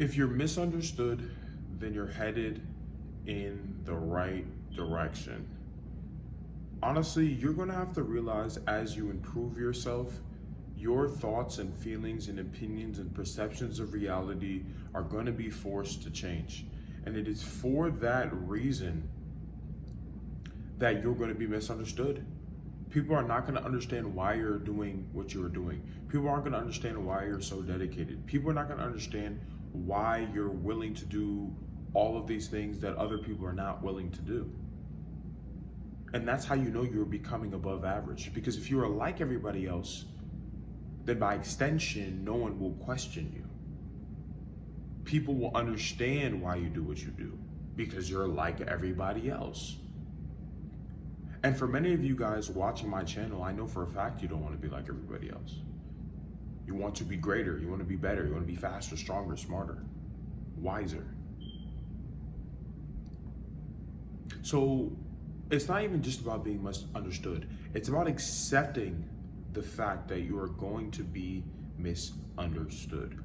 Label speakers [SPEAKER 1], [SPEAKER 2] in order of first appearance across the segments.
[SPEAKER 1] If you're misunderstood, then you're headed in the right direction. Honestly, you're going to have to realize as you improve yourself, your thoughts and feelings and opinions and perceptions of reality are going to be forced to change. And it is for that reason that you're going to be misunderstood. People are not going to understand why you're doing what you're doing. People aren't going to understand why you're so dedicated. People are not going to understand why you're willing to do all of these things that other people are not willing to do. And that's how you know you're becoming above average. Because if you are like everybody else, then by extension, no one will question you. People will understand why you do what you do because you're like everybody else. And for many of you guys watching my channel, I know for a fact you don't want to be like everybody else. You want to be greater, you want to be better, you want to be faster, stronger, smarter, wiser. So it's not even just about being misunderstood. It's about accepting the fact that you are going to be misunderstood.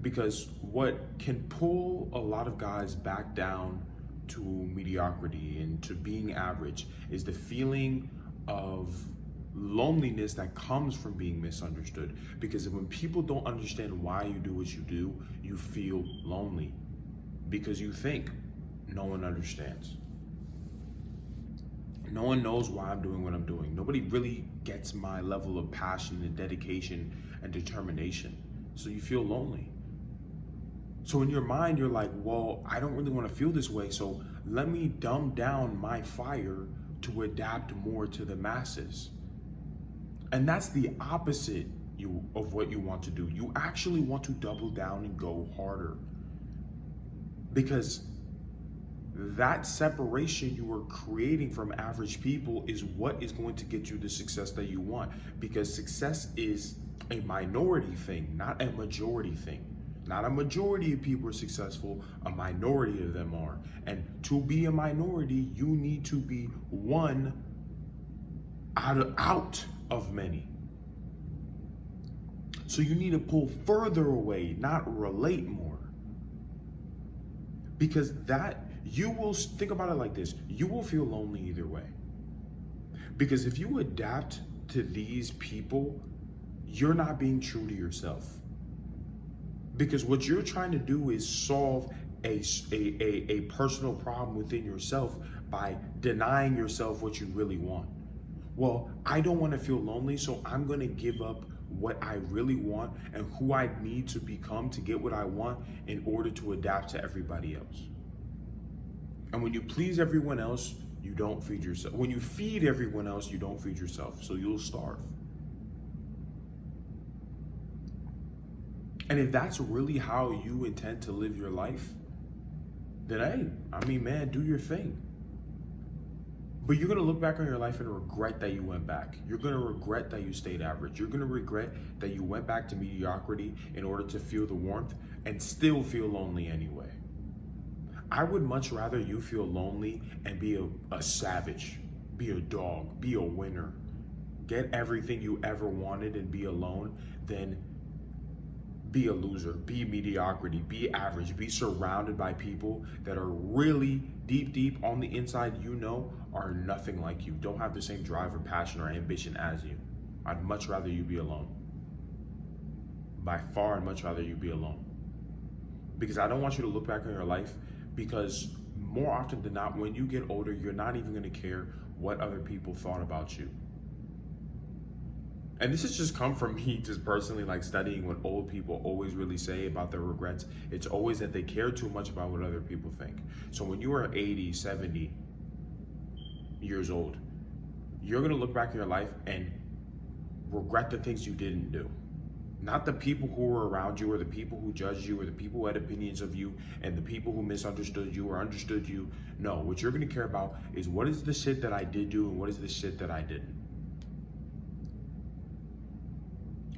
[SPEAKER 1] Because what can pull a lot of guys back down to mediocrity and to being average is the feeling of loneliness that comes from being misunderstood. Because when people don't understand why you do what you do, you feel lonely because you think no one understands. No one knows why I'm doing what I'm doing. Nobody really gets my level of passion and dedication and determination. So you feel lonely. So in your mind, you're like, well, I don't really want to feel this way. So let me dumb down my fire to adapt more to the masses. And that's the opposite of what you want to do. You actually want to double down and go harder. Because that separation you are creating from average people is what is going to get you the success that you want. Because success is a minority thing, not a majority thing. Not a majority of people are successful, a minority of them are. And to be a minority, you need to be one out of many. So you need to pull further away, not relate more. Because that, you will, think about it like this, you will feel lonely either way. Because if you adapt to these people, you're not being true to yourself. Because what you're trying to do is solve a personal problem within yourself by denying yourself what you really want. Well, I don't want to feel lonely, so I'm going to give up what I really want and who I need to become to get what I want in order to adapt to everybody else. And when you please everyone else, you don't feed yourself. When you feed everyone else, you don't feed yourself, so you'll starve. And if that's really how you intend to live your life, then hey, I mean, man, do your thing. But you're gonna look back on your life and regret that you went back. You're gonna regret that you stayed average. You're gonna regret that you went back to mediocrity in order to feel the warmth and still feel lonely anyway. I would much rather you feel lonely and be a savage, be a dog, be a winner, get everything you ever wanted and be alone than be a loser, be mediocrity, be average, be surrounded by people that are really deep on the inside, you know, are nothing like you, don't have the same drive or passion or ambition as you. I'd much rather you be alone. By far, I'd much rather you be alone. Because I don't want you to look back on your life, because more often than not, when you get older, you're not even gonna care what other people thought about you. And this has just come from me just personally, like studying what old people always really say about their regrets. It's always that they care too much about what other people think. So when you are 80, 70 years old, you're gonna look back in your life and regret the things you didn't do. Not the people who were around you or the people who judged you or the people who had opinions of you and the people who misunderstood you or understood you. No, what you're gonna care about is what is the shit that I did do and what is the shit that I didn't.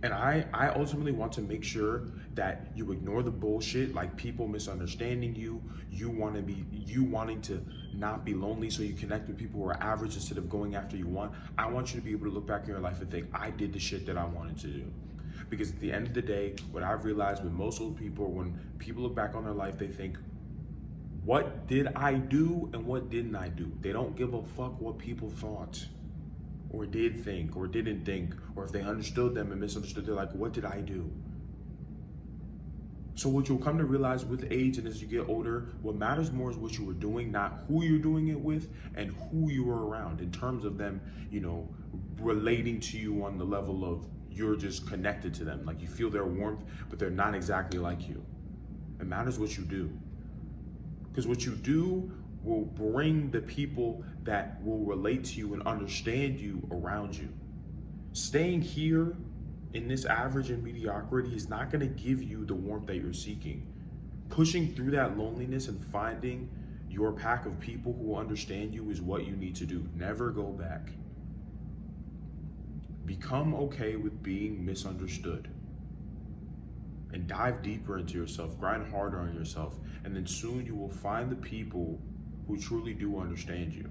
[SPEAKER 1] And I ultimately want to make sure that you ignore the bullshit, like people misunderstanding you, you wanting to not be lonely so you connect with people who are average instead of going after you want. I want you to be able to look back in your life and think, I did the shit that I wanted to do. Because at the end of the day, what I've realized with most old people, when people look back on their life, they think, what did I do and what didn't I do? They don't give a fuck what people thought or did think or didn't think, or if they understood them and misunderstood. They're like, what did I do? So what you'll come to realize with age and as you get older, what matters more is what you were doing, not who you're doing it with and who you were around, in terms of them, relating to you on the level of you're just connected to them. Like you feel their warmth, but they're not exactly like you. It matters what you do. Because what you do will bring the people that will relate to you and understand you around you. Staying here in this average and mediocrity is not going to give you the warmth that you're seeking. Pushing through that loneliness and finding your pack of people who understand you is what you need to do. Never go back. Become okay with being misunderstood. And dive deeper into yourself, grind harder on yourself, and then soon you will find the people who truly do understand you.